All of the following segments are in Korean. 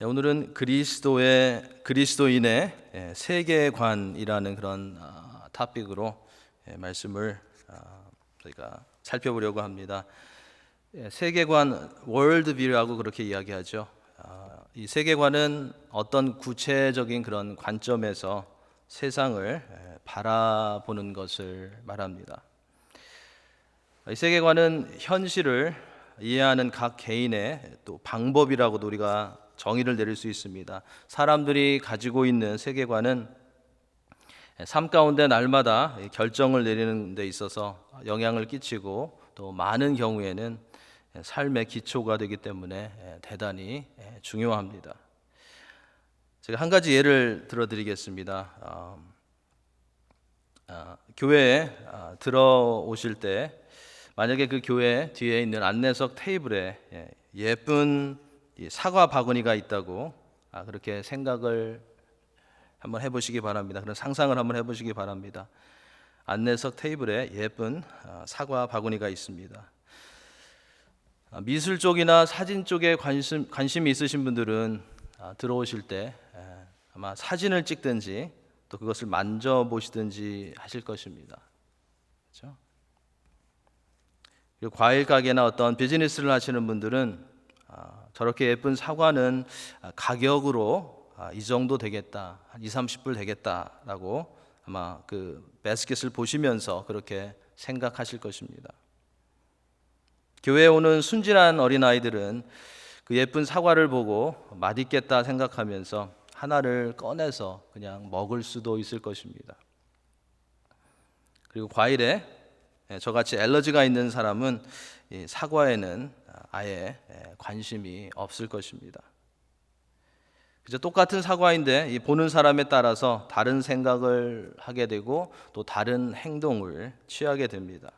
네, 오늘은 그리스도인의 세계관이라는 그런 토픽으로 말씀을 저희가 살펴보려고 합니다. 세계관, 월드뷰라고 그렇게 이야기하죠. 이 세계관은 어떤 구체적인 그런 관점에서 세상을 바라보는 것을 말합니다. 이 세계관은 현실을 이해하는 각 개인의 또 방법이라고도 우리가 정의를 내릴 수 있습니다. 사람들이 가지고 있는 세계관은 삶 가운데 날마다 결정을 내리는 데 있어서 영향을 끼치고 또 많은 경우에는 삶의 기초가 되기 때문에 대단히 중요합니다. 제가 한 가지 예를 들어드리겠습니다. 교회에 들어오실 때 만약에 그 교회 뒤에 있는 안내석 테이블에 예쁜 사과 바구니가 있다고 그렇게 생각을 한번 해보시기 바랍니다. 그런 상상을 한번 해보시기 바랍니다. 안내석 테이블에 예쁜 사과 바구니가 있습니다. 미술 쪽이나 사진 쪽에 관심이 있으신 분들은 들어오실 때 아마 사진을 찍든지 또 그것을 만져보시든지 하실 것입니다. 그렇죠? 그리고 과일 가게나 어떤 비즈니스를 하시는 분들은 저렇게 예쁜 사과는 가격으로 이 정도 되겠다, 한 20-30불 되겠다라고 아마 그 바스켓을 보시면서 그렇게 생각하실 것입니다. 교회에 오는 순진한 어린아이들은 그 예쁜 사과를 보고 맛있겠다 생각하면서 하나를 꺼내서 그냥 먹을 수도 있을 것입니다. 그리고 과일에 저같이 알러지가 있는 사람은 이 사과에는 아예 관심이 없을 것입니다. 그저 똑같은 사과인데 이 보는 사람에 따라서 다른 생각을 하게 되고 또 다른 행동을 취하게 됩니다.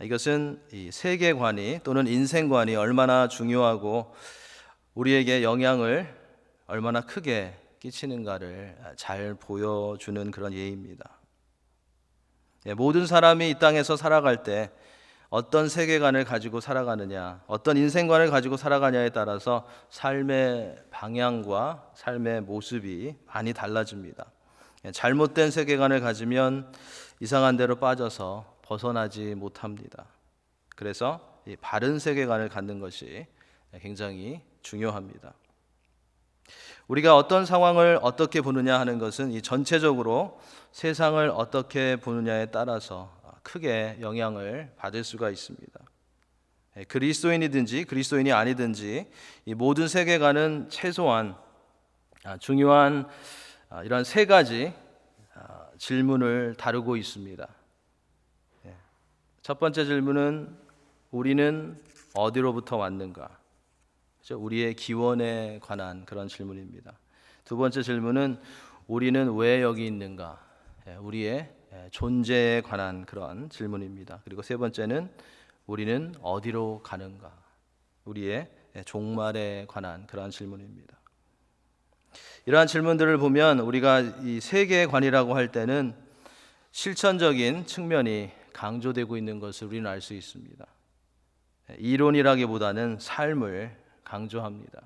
이것은 이 세계관이 또는 인생관이 얼마나 중요하고 우리에게 영향을 얼마나 크게 끼치는가를 잘 보여주는 그런 예입니다. 모든 사람이 이 땅에서 살아갈 때 어떤 세계관을 가지고 살아가느냐, 어떤 인생관을 가지고 살아가냐에 따라서 삶의 방향과 삶의 모습이 많이 달라집니다. 잘못된 세계관을 가지면 이상한 데로 빠져서 벗어나지 못합니다. 그래서 이 바른 세계관을 갖는 것이 굉장히 중요합니다. 우리가 어떤 상황을 어떻게 보느냐 하는 것은 이 전체적으로 세상을 어떻게 보느냐에 따라서 크게 영향을 받을 수가 있습니다. 그리스도인이든지 그리스도인이 아니든지 이 모든 세계관은 최소한 중요한 이런 세 가지 질문을 다루고 있습니다. 첫 번째 질문은 우리는 어디로부터 왔는가? 우리의 기원에 관한 그런 질문입니다. 두 번째 질문은 우리는 왜 여기 있는가? 우리의 존재에 관한 그런 질문입니다. 그리고 세 번째는 우리는 어디로 가는가? 우리의 종말에 관한 그런 질문입니다. 이러한 질문들을 보면 우리가 이 세계관이라고 할 때는 실천적인 측면이 강조되고 있는 것을 우리는 알 수 있습니다. 이론이라기보다는 삶을 강조합니다.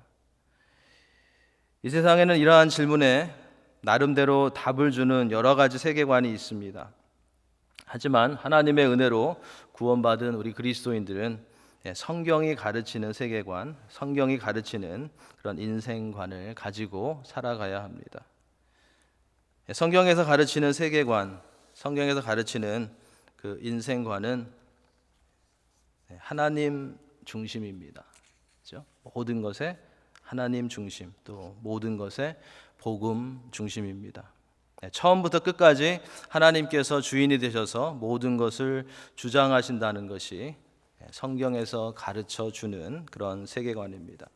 이 세상에는 이러한 질문에 나름대로 답을 주는 여러 가지 세계관이 있습니다. 하지만 하나님의 은혜로 구원받은 우리 그리스도인들은 성경이 가르치는 세계관, 성경이 가르치는 그런 인생관을 가지고 살아가야 합니다. 성경에서 가르치는 세계관, 성경에서 가르치는 그 인생관은 하나님 중심입니다. 그렇죠? 모든 것에 하나님 중심, 또 모든 것에 복음 중심입니다. 처음부터 끝까지 하나님께서 주인이 되셔서 모든 것을 주장하신다는 것이 성경에서 가르쳐 주는 그런 세계관입니다.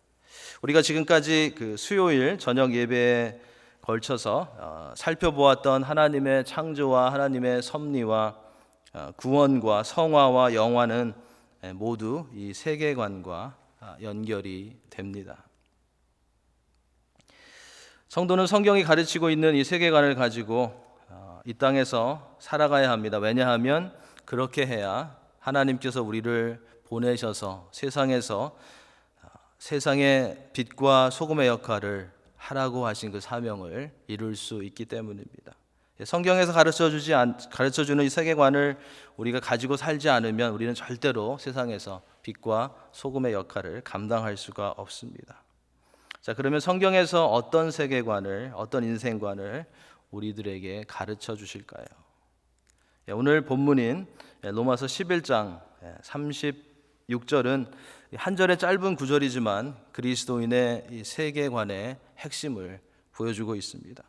우리가 지금까지 그 수요일 저녁 예배에 걸쳐서 살펴보았던 하나님의 창조와 하나님의 섭리와 구원과 성화와 영화는 모두 이 세계관과 연결이 됩니다. 성도는 성경이 가르치고 있는 이 세계관을 가지고 이 땅에서 살아가야 합니다. 왜냐하면 그렇게 해야 하나님께서 우리를 보내셔서 세상에서 세상의 빛과 소금의 역할을 하라고 하신 그 사명을 이룰 수 있기 때문입니다. 성경에서 가르쳐주는 이 세계관을 우리가 가지고 살지 않으면 우리는 절대로 세상에서 빛과 소금의 역할을 감당할 수가 없습니다. 자, 그러면 성경에서 어떤 세계관을, 어떤 인생관을 우리들에게 가르쳐 주실까요? 오늘 본문인 로마서 11장 36절은 한 절의 짧은 구절이지만 그리스도인의 이 세계관의 핵심을 보여주고 있습니다.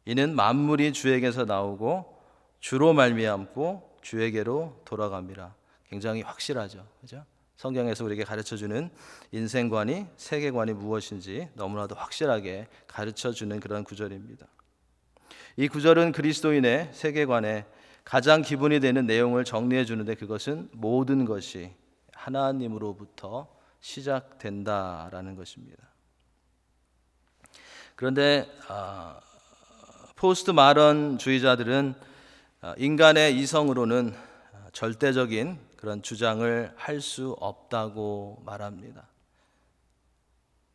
이는 만물이 주에게서 나오고 주로 말미암고 주에게로 돌아갑니다. 굉장히 확실하죠, 그죠? 성경에서 우리에게 가르쳐주는 인생관이, 세계관이 무엇인지 너무나도 확실하게 가르쳐주는 그런 구절입니다. 이 구절은 그리스도인의 세계관에 가장 기본이 되는 내용을 정리해 주는데, 그것은 모든 것이 하나님으로부터 시작된다라는 것입니다. 그런데 포스트 마런주의자들은 인간의 이성으로는 절대적인 그런 주장을 할 수 없다고 말합니다.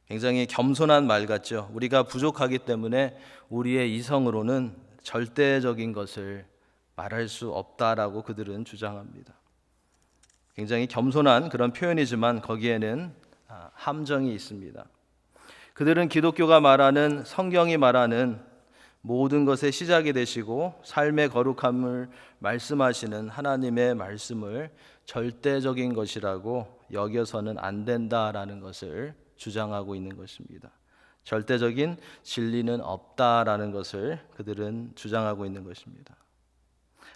굉장히 겸손한 말 같죠. 우리가 부족하기 때문에 우리의 이성으로는 절대적인 것을 말할 수 없다라고 그들은 주장합니다. 굉장히 겸손한 그런 표현이지만 거기에는 함정이 있습니다. 그들은 기독교가 말하는, 성경이 말하는 모든 것의 시작이 되시고 삶의 거룩함을 말씀하시는 하나님의 말씀을 절대적인 것이라고 여겨서는 안 된다라는 것을 주장하고 있는 것입니다. 절대적인 진리는 없다라는 것을 그들은 주장하고 있는 것입니다.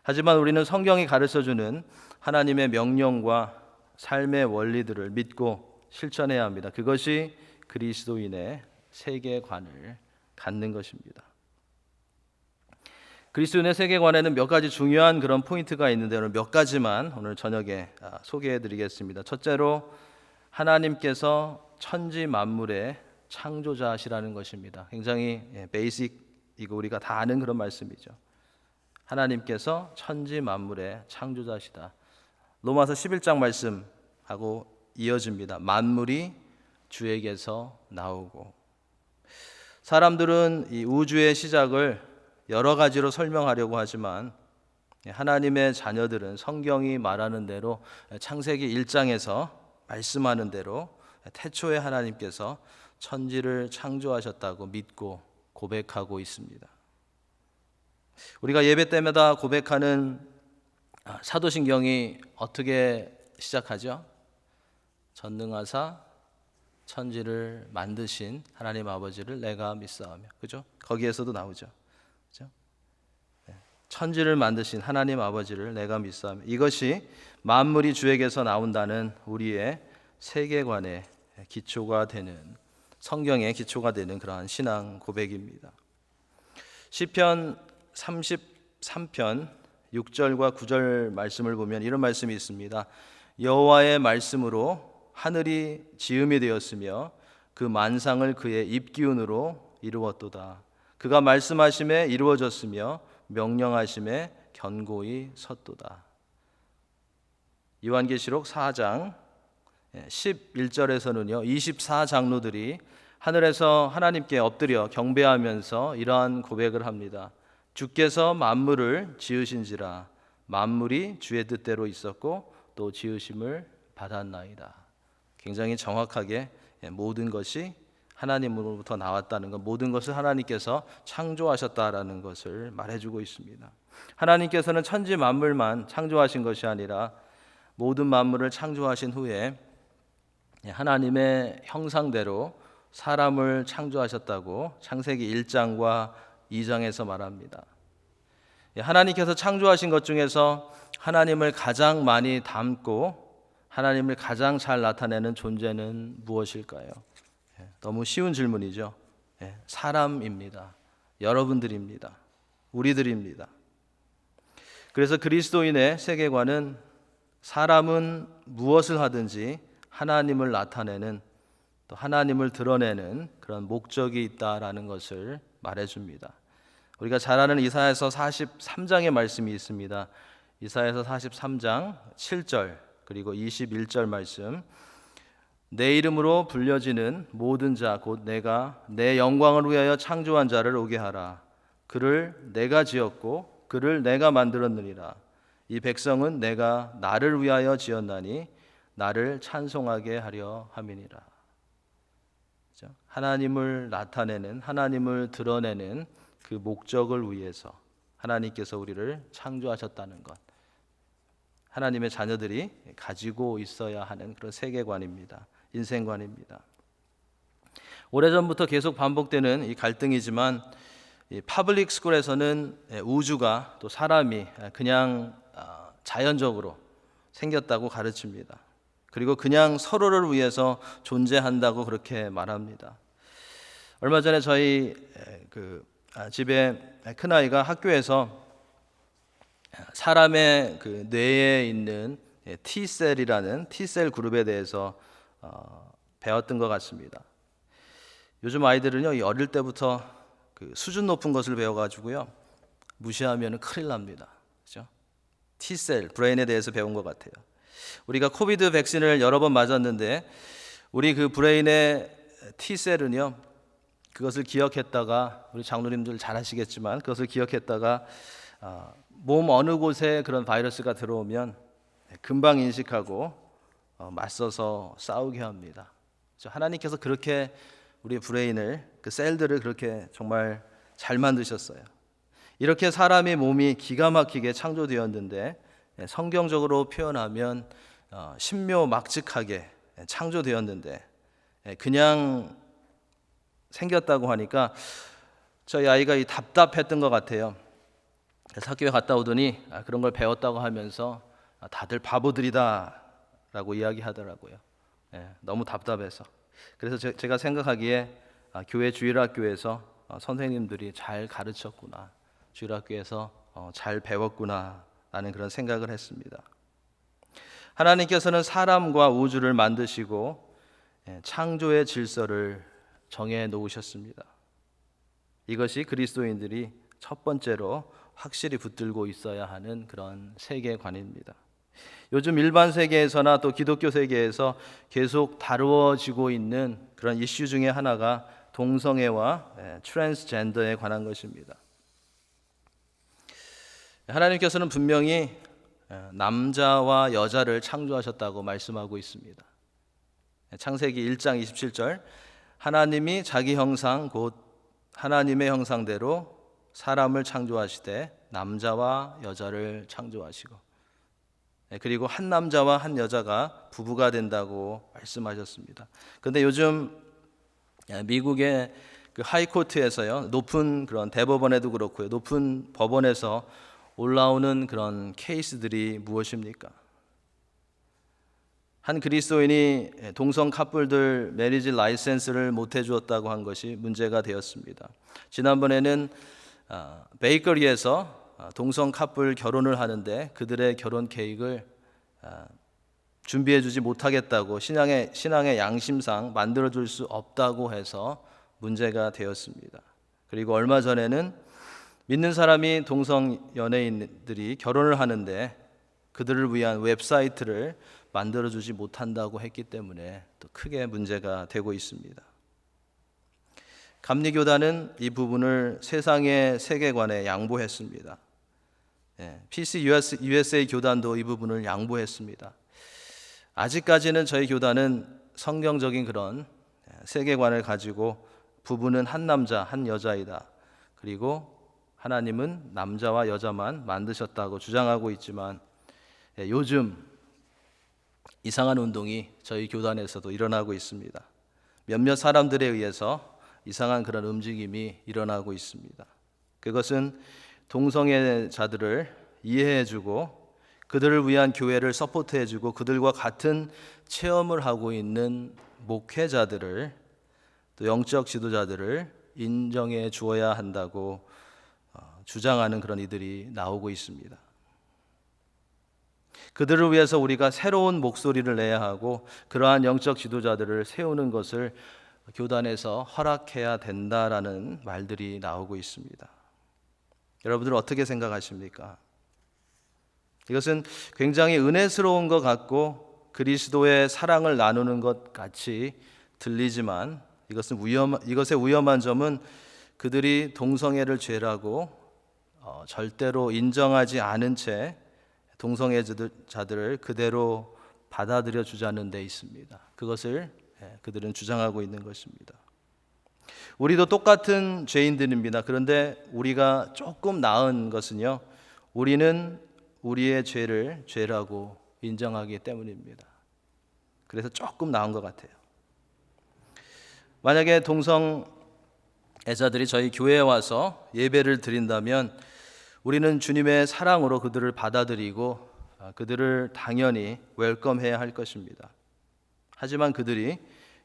하지만 우리는 성경이 가르쳐주는 하나님의 명령과 삶의 원리들을 믿고 실천해야 합니다. 그것이 그리스도인의 세계관을 갖는 것입니다. 그리스도인의 세계관에는 몇 가지 중요한 그런 포인트가 있는데 오늘 몇 가지만 오늘 저녁에 소개해 드리겠습니다. 첫째로 하나님께서 천지 만물의 창조자시라는 것입니다. 굉장히 베이직이고 우리가 다 아는 그런 말씀이죠. 하나님께서 천지 만물의 창조자시다. 로마서 11장 말씀하고 이어집니다. 만물이 주에게서 나오고. 사람들은 이 우주의 시작을 여러 가지로 설명하려고 하지만 하나님의 자녀들은 성경이 말하는 대로, 창세기 1장에서 말씀하는 대로 태초에 하나님께서 천지를 창조하셨다고 믿고 고백하고 있습니다. 우리가 예배 때마다 고백하는 사도신경이 어떻게 시작하죠? 전능하사 천지를 만드신 하나님 아버지를 내가 믿사오며, 그죠? 거기에서도 나오죠. 그죠? 천지를 만드신 하나님 아버지를 내가 믿사오며, 이것이 만물이 주에게서 나온다는 우리의 세계관의 기초가 되는, 성경의 기초가 되는 그러한 신앙 고백입니다. 시편 33편 6절과 9절 말씀을 보면 이런 말씀이 있습니다. 여호와의 말씀으로 하늘이 지음이 되었으며 그 만상을 그의 입기운으로 이루었도다. 그가 말씀하심에 이루어졌으며 명령하심에 견고히 섰도다. 요한계시록 4장 11절에서는요 24장로들이 하늘에서 하나님께 엎드려 경배하면서 이러한 고백을 합니다. 주께서 만물을 지으신지라 만물이 주의 뜻대로 있었고 또 지으심을 받았나이다. 굉장히 정확하게 모든 것이 하나님으로부터 나왔다는 것, 모든 것을 하나님께서 창조하셨다라는 것을 말해주고 있습니다. 하나님께서는 천지 만물만 창조하신 것이 아니라 모든 만물을 창조하신 후에 하나님의 형상대로 사람을 창조하셨다고 창세기 1장과 2장에서 말합니다. 하나님께서 창조하신 것 중에서 하나님을 가장 많이 닮고 하나님을 가장 잘 나타내는 존재는 무엇일까요? 너무 쉬운 질문이죠. 사람입니다. 여러분들입니다. 우리들입니다. 그래서 그리스도인의 세계관은 사람은 무엇을 하든지 하나님을 나타내는, 또 하나님을 드러내는 그런 목적이 있다라는 것을 말해줍니다. 우리가 잘 아는 이사야서 43장의 말씀이 있습니다. 이사야서 43장 7절 그리고 21절 말씀, 내 이름으로 불려지는 모든 자 곧 내가 내 영광을 위하여 창조한 자를 오게 하라. 그를 내가 지었고 그를 내가 만들었느니라. 이 백성은 내가 나를 위하여 지었나니 나를 찬송하게 하려 함이니라. 하나님을 나타내는, 하나님을 드러내는 그 목적을 위해서 하나님께서 우리를 창조하셨다는 것, 하나님의 자녀들이 가지고 있어야 하는 그런 세계관입니다. 인생관입니다. 오래전부터 계속 반복되는 이 갈등이지만 이 파블릭 스쿨에서는 우주가 또 사람이 그냥 자연적으로 생겼다고 가르칩니다. 그리고 그냥 서로를 위해서 존재한다고 그렇게 말합니다. 얼마 전에 저희 집에 큰아이가 학교에서 사람의 그 뇌에 있는 T셀이라는 T셀 그룹에 대해서 배웠던 것 같습니다. 요즘 아이들은요, 이 어릴 때부터 그 수준 높은 것을 배워가지고요, 무시하면 큰일 납니다. 그렇죠? T셀, 브레인에 대해서 배운 것 같아요. 우리가 코비드 백신을 여러 번 맞았는데 우리 그 브레인의 T셀은요, 그것을 기억했다가, 우리 장로님들 잘 아시겠지만 그것을 기억했다가 몸 어느 곳에 그런 바이러스가 들어오면 금방 인식하고 맞서서 싸우게 합니다. 하나님께서 그렇게 우리 브레인을, 그 셀들을 그렇게 정말 잘 만드셨어요. 이렇게 사람의 몸이 기가 막히게 창조되었는데 성경적으로 표현하면 신묘막측하게 창조되었는데 그냥 생겼다고 하니까 저희 아이가 답답했던 것 같아요. 그래서 학교에 갔다 오더니 그런 걸 배웠다고 하면서 다들 바보들이다 라고 이야기하더라고요. 너무 답답해서. 그래서 제가 생각하기에 교회 주일학교에서 선생님들이 잘 가르쳤구나, 주일학교에서 잘 배웠구나 라는 그런 생각을 했습니다. 하나님께서는 사람과 우주를 만드시고 창조의 질서를 정해 놓으셨습니다. 이것이 그리스도인들이 첫 번째로 확실히 붙들고 있어야 하는 그런 세계관입니다. 요즘 일반 세계에서나 또 기독교 세계에서 계속 다루어지고 있는 그런 이슈 중에 하나가 동성애와 트랜스젠더에 관한 것입니다. 하나님께서는 분명히 남자와 여자를 창조하셨다고 말씀하고 있습니다. 창세기 1장 27절, 하나님이 자기 형상 곧 하나님의 형상대로 사람을 창조하시되 남자와 여자를 창조하시고, 그리고 한 남자와 한 여자가 부부가 된다고 말씀하셨습니다. 그런데 요즘 미국의 그 하이코트에서요, 높은 그런 대법원에도 그렇고요, 높은 법원에서 올라오는 그런 케이스들이 무엇입니까? 한 그리스도인이 동성 커플들 매리지 라이센스를 못 해주었다고 한 것이 문제가 되었습니다. 지난번에는 베이커리에서 동성 커플 결혼을 하는데 그들의 결혼 케이크를 준비해주지 못하겠다고 신앙의 양심상 만들어줄 수 없다고 해서 문제가 되었습니다. 그리고 얼마 전에는 믿는 사람이 동성 연예인들이 결혼을 하는데 그들을 위한 웹사이트를 만들어주지 못한다고 했기 때문에 또 크게 문제가 되고 있습니다. 감리교단은 이 부분을 세상의 세계관에 양보했습니다. PC USA 교단도 이 부분을 양보했습니다. 아직까지는 저희 교단은 성경적인 그런 세계관을 가지고 부부는 한 남자 한 여자이다, 그리고 하나님은 남자와 여자만 만드셨다고 주장하고 있지만 요즘 이상한 운동이 저희 교단에서도 일어나고 있습니다. 몇몇 사람들에 의해서 이상한 그런 움직임이 일어나고 있습니다. 그것은 동성애자들을 이해해주고 그들을 위한 교회를 서포트해주고 그들과 같은 체험을 하고 있는 목회자들을, 또 영적 지도자들을 인정해 주어야 한다고 주장하는 그런 이들이 나오고 있습니다. 그들을 위해서 우리가 새로운 목소리를 내야 하고 그러한 영적 지도자들을 세우는 것을 교단에서 허락해야 된다라는 말들이 나오고 있습니다. 여러분들 어떻게 생각하십니까? 이것은 굉장히 은혜스러운 것 같고 그리스도의 사랑을 나누는 것 같이 들리지만 이것의 위험한 점은 그들이 동성애를 죄라고 절대로 인정하지 않은 채 동성애자들을 그대로 받아들여 주자는 데 있습니다. 그것을 그들은 주장하고 있는 것입니다. 우리도 똑같은 죄인들입니다. 그런데 우리가 조금 나은 것은요, 우리는 우리의 죄를 죄라고 인정하기 때문입니다. 그래서 조금 나은 것 같아요. 만약에 동성애자들이 저희 교회에 와서 예배를 드린다면 우리는 주님의 사랑으로 그들을 받아들이고 그들을 당연히 웰컴해야 할 것입니다. 하지만 그들이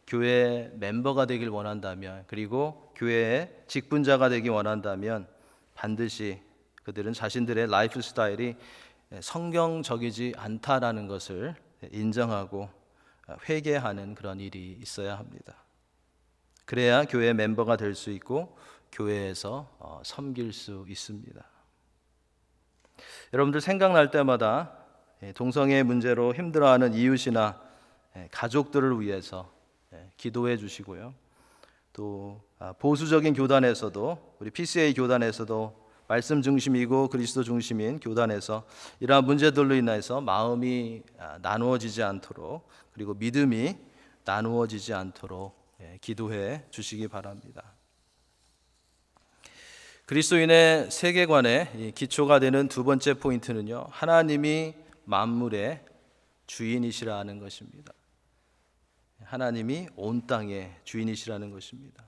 교회의 멤버가 되길 원한다면, 그리고 교회의 직분자가 되기 원한다면 반드시 그들은 자신들의 라이프 스타일이 성경적이지 않다라는 것을 인정하고 회개하는 그런 일이 있어야 합니다. 그래야 교회 멤버가 될 수 있고 교회에서 섬길 수 있습니다. 여러분들 생각날 때마다 동성애 문제로 힘들어하는 이웃이나 가족들을 위해서 기도해 주시고요. 또 보수적인 교단에서도, 우리 PCA 교단에서도 말씀 중심이고 그리스도 중심인 교단에서 이러한 문제들로 인해서 마음이 나누어지지 않도록, 그리고 믿음이 나누어지지 않도록 기도해 주시기 바랍니다. 그리스도인의 세계관의 기초가 되는 두 번째 포인트는요, 하나님이 만물의 주인이시라는 것입니다. 하나님이 온 땅의 주인이시라는 것입니다.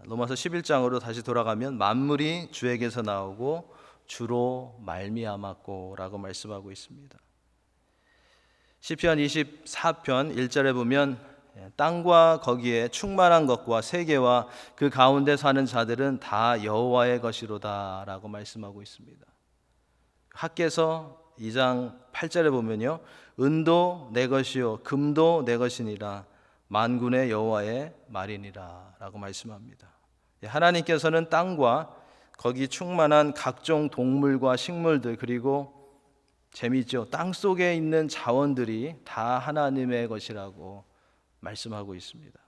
로마서 11장으로 다시 돌아가면 만물이 주에게서 나오고 주로 말미암았고라고 말씀하고 있습니다. 시편 24편 1절에 보면 땅과 거기에 충만한 것과 세계와 그 가운데 사는 자들은 다 여호와의 것이로다라고 말씀하고 있습니다. 학개서 2장 8절에 보면요, 은도 내 것이요 금도 내 것이니라 만군의 여호와의 말이니라 라고 말씀합니다. 하나님께서는 땅과 거기 충만한 각종 동물과 식물들, 그리고 재미있죠, 땅 속에 있는 자원들이 다 하나님의 것이라고 말씀하고 있습니다.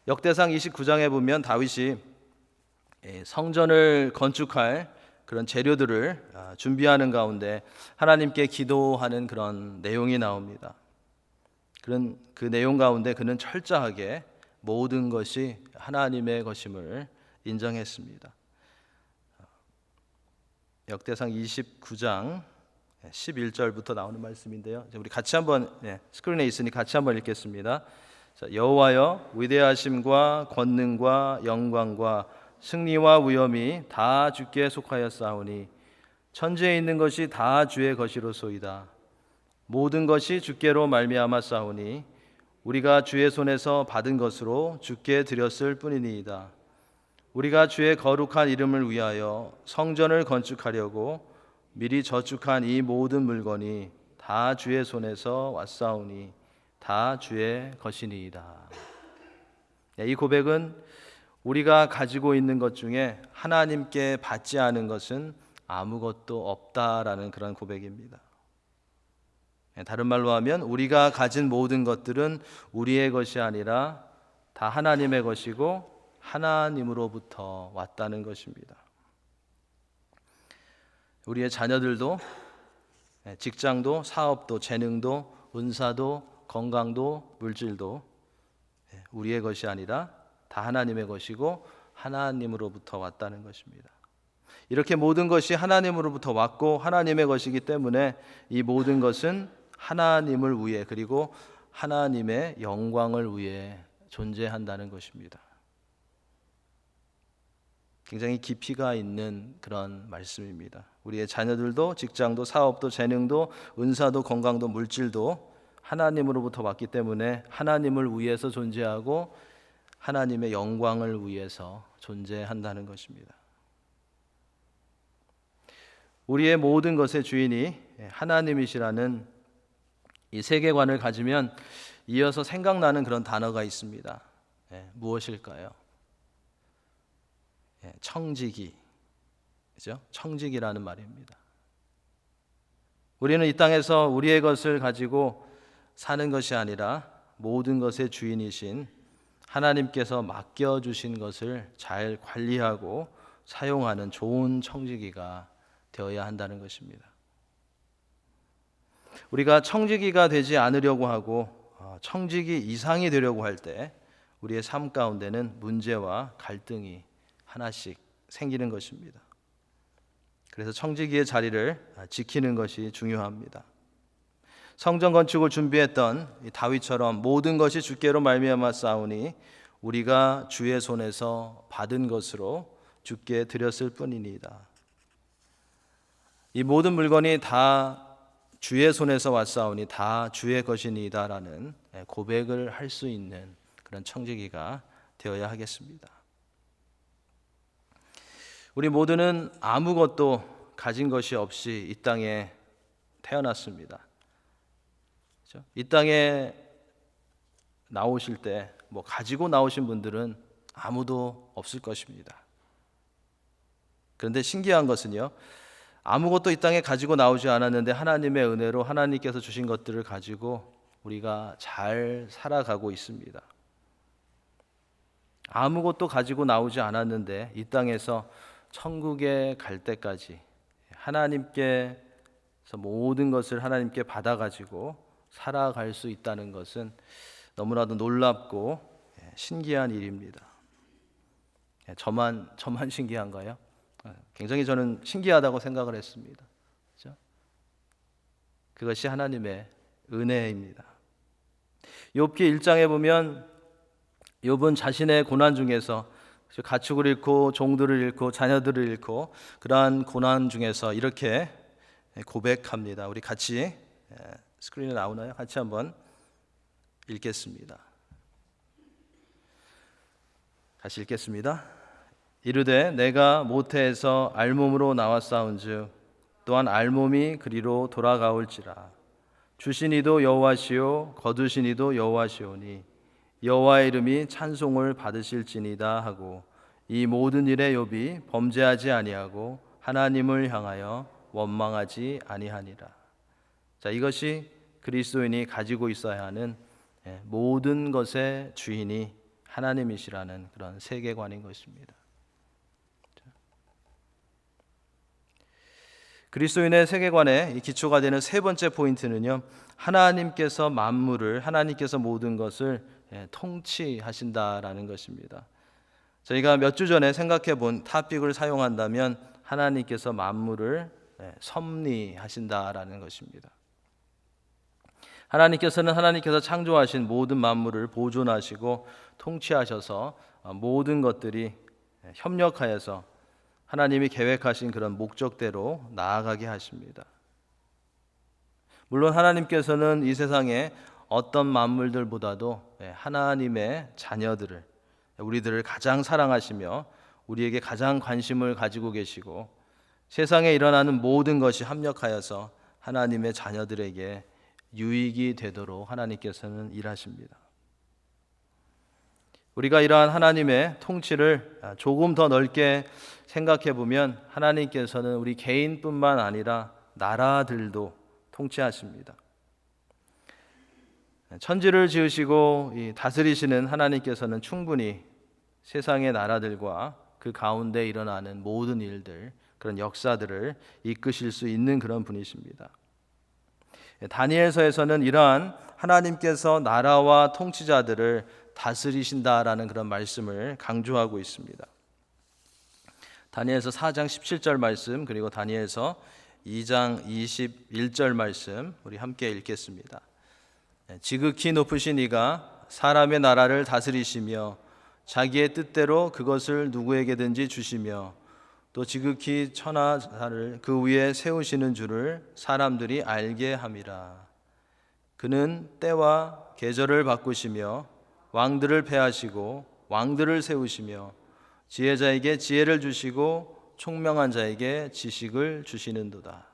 역대상 29장에 보면 다윗이 성전을 건축할 그런 재료들을 준비하는 가운데 하나님께 기도하는 그런 내용이 나옵니다. 그런 그 내용 가운데 그는 철저하게 모든 것이 하나님의 것임을 인정했습니다. 역대상 29장 11절부터 나오는 말씀인데요, 우리 같이 한번, 스크린에 있으니 같이 한번 읽겠습니다. 자, 여호와여, 위대하심과 권능과 영광과 승리와 위엄이 다 주께 속하였사오니 천지에 있는 것이 다 주의 것이로소이다. 모든 것이 주께로 말미암았사오니 우리가 주의 손에서 받은 것으로 주께 드렸을 뿐이니이다. 우리가 주의 거룩한 이름을 위하여 성전을 건축하려고 미리 저축한 이 모든 물건이 다 주의 손에서 왔사오니 다 주의 것이니이다. 이 고백은 우리가 가지고 있는 것 중에 하나님께 받지 않은 것은 아무것도 없다라는 그런 고백입니다. 다른 말로 하면 우리가 가진 모든 것들은 우리의 것이 아니라 다 하나님의 것이고 하나님으로부터 왔다는 것입니다. 우리의 자녀들도, 직장도, 사업도, 재능도, 은사도, 건강도, 물질도 우리의 것이 아니라 다 하나님의 것이고 하나님으로부터 왔다는 것입니다. 이렇게 모든 것이 하나님으로부터 왔고 하나님의 것이기 때문에 이 모든 것은 하나님을 위해, 그리고 하나님의 영광을 위해 존재한다는 것입니다. 굉장히 깊이가 있는 그런 말씀입니다. 우리의 자녀들도, 직장도, 사업도, 재능도, 은사도, 건강도, 물질도 하나님으로부터 왔기 때문에 하나님을 위해서 존재하고 하나님의 영광을 위해서 존재한다는 것입니다. 우리의 모든 것의 주인이 하나님이시라는 이 세계관을 가지면 이어서 생각나는 그런 단어가 있습니다. 무엇일까요? 청지기, 그죠? 청지기라는 말입니다. 우리는 이 땅에서 우리의 것을 가지고 사는 것이 아니라 모든 것의 주인이신 하나님께서 맡겨주신 것을 잘 관리하고 사용하는 좋은 청지기가 되어야 한다는 것입니다. 우리가 청지기가 되지 않으려고 하고 청지기 이상이 되려고 할 때 우리의 삶 가운데는 문제와 갈등이 하나씩 생기는 것입니다. 그래서 청지기의 자리를 지키는 것이 중요합니다. 성전 건축을 준비했던 다윗처럼 모든 것이 주께로 말미암아 싸우니 우리가 주의 손에서 받은 것으로 주께 드렸을 뿐이니이다. 이 모든 물건이 다 주의 손에서 왔사오니 다 주의 것이니이다라는 고백을 할 수 있는 그런 청지기가 되어야 하겠습니다. 우리 모두는 아무것도 가진 것이 없이 이 땅에 태어났습니다. 그렇죠? 이 땅에 나오실 때 가지고 나오신 분들은 아무도 없을 것입니다. 그런데 신기한 것은요, 아무것도 이 땅에 가지고 나오지 않았는데 하나님의 은혜로 하나님께서 주신 것들을 가지고 우리가 잘 살아가고 있습니다. 아무것도 가지고 나오지 않았는데 이 땅에서 천국에 갈 때까지 하나님께서 모든 것을 하나님께 받아가지고 살아갈 수 있다는 것은 너무나도 놀랍고 신기한 일입니다. 저만 신기한가요? 굉장히 저는 신기하다고 생각을 했습니다. 그렇죠? 그것이 하나님의 은혜입니다. 욥기 1장에 보면 욥은 자신의 고난 중에서 가축을 잃고 종들을 잃고 자녀들을 잃고 그러한 고난 중에서 이렇게 고백합니다. 우리 같이 스크린에 나오나요? 같이 한번 읽겠습니다. 같이 읽겠습니다. 이르되 내가 모태에서 알몸으로 나왔사온즉 또한 알몸이 그리로 돌아가올지라. 주신 이도 여호와시요 거두신 이도 여호와시오니 여호와의 이름이 찬송을 받으실지니이다 하고 이 모든 일에 욥이 범죄하지 아니하고 하나님을 향하여 원망하지 아니하니라. 자, 이것이 그리스도인이 가지고 있어야 하는 모든 것의 주인이 하나님이시라는 그런 세계관인 것입니다. 그리스도인의 세계관의 기초가 되는 세 번째 포인트는요, 하나님께서 만물을, 하나님께서 모든 것을 통치하신다라는 것입니다. 저희가 몇 주 전에 생각해 본 탑픽을 사용한다면 하나님께서 만물을 섭리하신다라는 것입니다. 하나님께서는 하나님께서 창조하신 모든 만물을 보존하시고 통치하셔서 모든 것들이 협력하여서 하나님이 계획하신 그런 목적대로 나아가게 하십니다. 물론 하나님께서는 이 세상에 어떤 만물들보다도 하나님의 자녀들을, 우리들을 가장 사랑하시며 우리에게 가장 관심을 가지고 계시고 세상에 일어나는 모든 것이 합력하여서 하나님의 자녀들에게 유익이 되도록 하나님께서는 일하십니다. 우리가 이러한 하나님의 통치를 조금 더 넓게 생각해 보면 하나님께서는 우리 개인뿐만 아니라 나라들도 통치하십니다. 천지를 지으시고 다스리시는 하나님께서는 충분히 세상의 나라들과 그 가운데 일어나는 모든 일들, 그런 역사들을 이끄실 수 있는 그런 분이십니다. 다니엘서에서는 이러한 하나님께서 나라와 통치자들을 다스리신다라는 그런 말씀을 강조하고 있습니다. 다니엘서 4장 17절 말씀, 그리고 다니엘서 2장 21절 말씀 우리 함께 읽겠습니다. 지극히 높으신 이가 사람의 나라를 다스리시며 자기의 뜻대로 그것을 누구에게든지 주시며 또 지극히 천하를 그 위에 세우시는 줄을 사람들이 알게 함이라. 그는 때와 계절을 바꾸시며 왕들을 패하시고 왕들을 세우시며 지혜자에게 지혜를 주시고 총명한 자에게 지식을 주시는도다.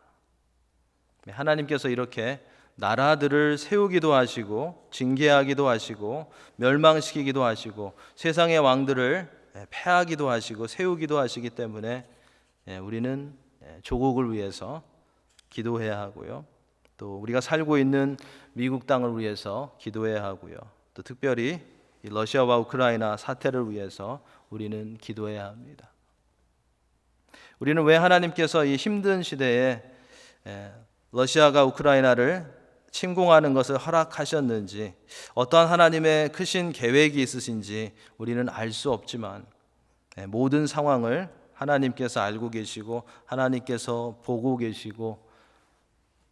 하나님께서 이렇게 나라들을 세우기도 하시고 징계하기도 하시고 멸망시키기도 하시고 세상의 왕들을 패하기도 하시고 세우기도 하시기 때문에 우리는 조국을 위해서 기도해야 하고요. 또 우리가 살고 있는 미국 땅을 위해서 기도해야 하고요. 또 특별히 이 러시아와 우크라이나 사태를 위해서 우리는 기도해야 합니다. 우리는 왜 하나님께서 이 힘든 시대에 러시아가 우크라이나를 침공하는 것을 허락하셨는지, 어떠한 하나님의 크신 계획이 있으신지 우리는 알 수 없지만 모든 상황을 하나님께서 알고 계시고 하나님께서 보고 계시고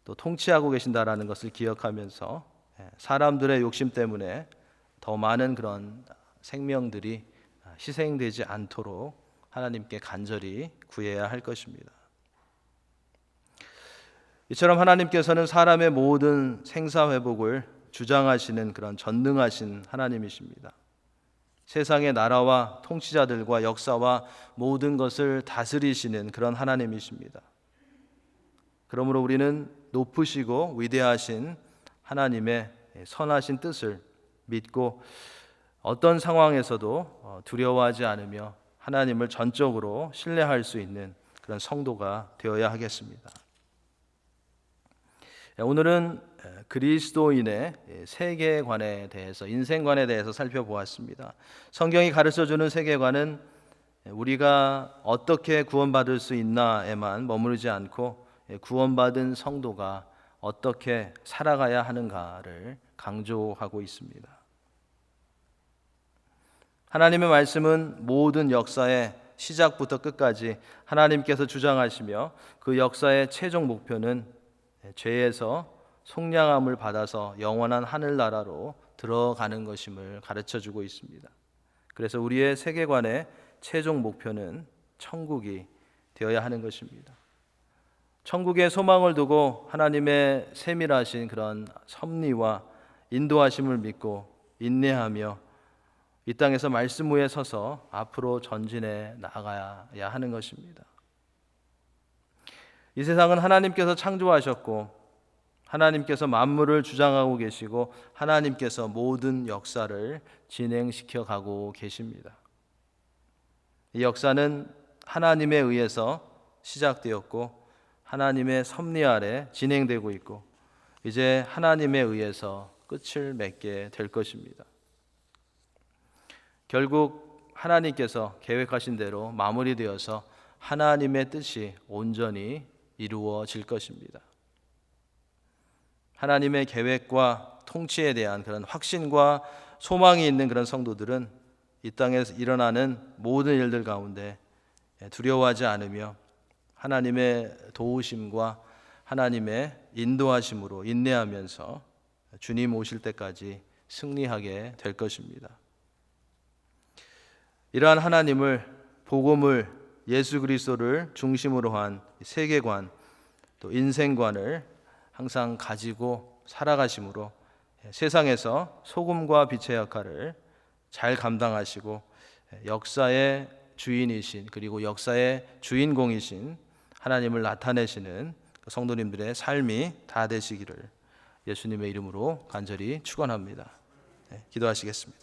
또 통치하고 계신다라는 것을 기억하면서 사람들의 욕심 때문에 더 많은 그런 생명들이 희생되지 않도록 하나님께 간절히 구해야 할 것입니다. 이처럼 하나님께서는 사람의 모든 생사회복을 주장하시는 그런 전능하신 하나님이십니다. 세상의 나라와 통치자들과 역사와 모든 것을 다스리시는 그런 하나님이십니다. 그러므로 우리는 높으시고 위대하신 하나님의 선하신 뜻을 믿고 어떤 상황에서도 두려워하지 않으며 하나님을 전적으로 신뢰할 수 있는 그런 성도가 되어야 하겠습니다. 오늘은 그리스도인의 세계관에 대해서, 인생관에 대해서 살펴보았습니다. 성경이 가르쳐주는 세계관은 우리가 어떻게 구원받을 수 있나에만 머무르지 않고 구원받은 성도가 어떻게 살아가야 하는가를 강조하고 있습니다. 하나님의 말씀은 모든 역사의 시작부터 끝까지 하나님께서 주장하시며 그 역사의 최종 목표는 죄에서 속량함을 받아서 영원한 하늘나라로 들어가는 것임을 가르쳐주고 있습니다. 그래서 우리의 세계관의 최종 목표는 천국이 되어야 하는 것입니다. 천국의 소망을 두고 하나님의 세밀하신 그런 섭리와 인도하심을 믿고 인내하며 이 땅에서 말씀 위에 서서 앞으로 전진해 나가야 하는 것입니다. 이 세상은 하나님께서 창조하셨고 하나님께서 만물을 주장하고 계시고 하나님께서 모든 역사를 진행시켜 가고 계십니다. 이 역사는 하나님에 의해서 시작되었고 하나님의 섭리 아래 진행되고 있고 이제 하나님에 의해서 끝을 맺게 될 것입니다. 결국 하나님께서 계획하신 대로 마무리되어서 하나님의 뜻이 온전히 이루어질 것입니다. 하나님의 계획과 통치에 대한 그런 확신과 소망이 있는 그런 성도들은 이 땅에서 일어나는 모든 일들 가운데 두려워하지 않으며 하나님의 도우심과 하나님의 인도하심으로 인내하면서 주님 오실 때까지 승리하게 될 것입니다. 이러한 하나님을, 복음을, 예수 그리스도를 중심으로 한 세계관 또 인생관을 항상 가지고 살아가심으로 세상에서 소금과 빛의 역할을 잘 감당하시고 역사의 주인이신 그리고 역사의 주인공이신 하나님을 나타내시는 성도님들의 삶이 다 되시기를 예수님의 이름으로 간절히 축원합니다. 기도하시겠습니다.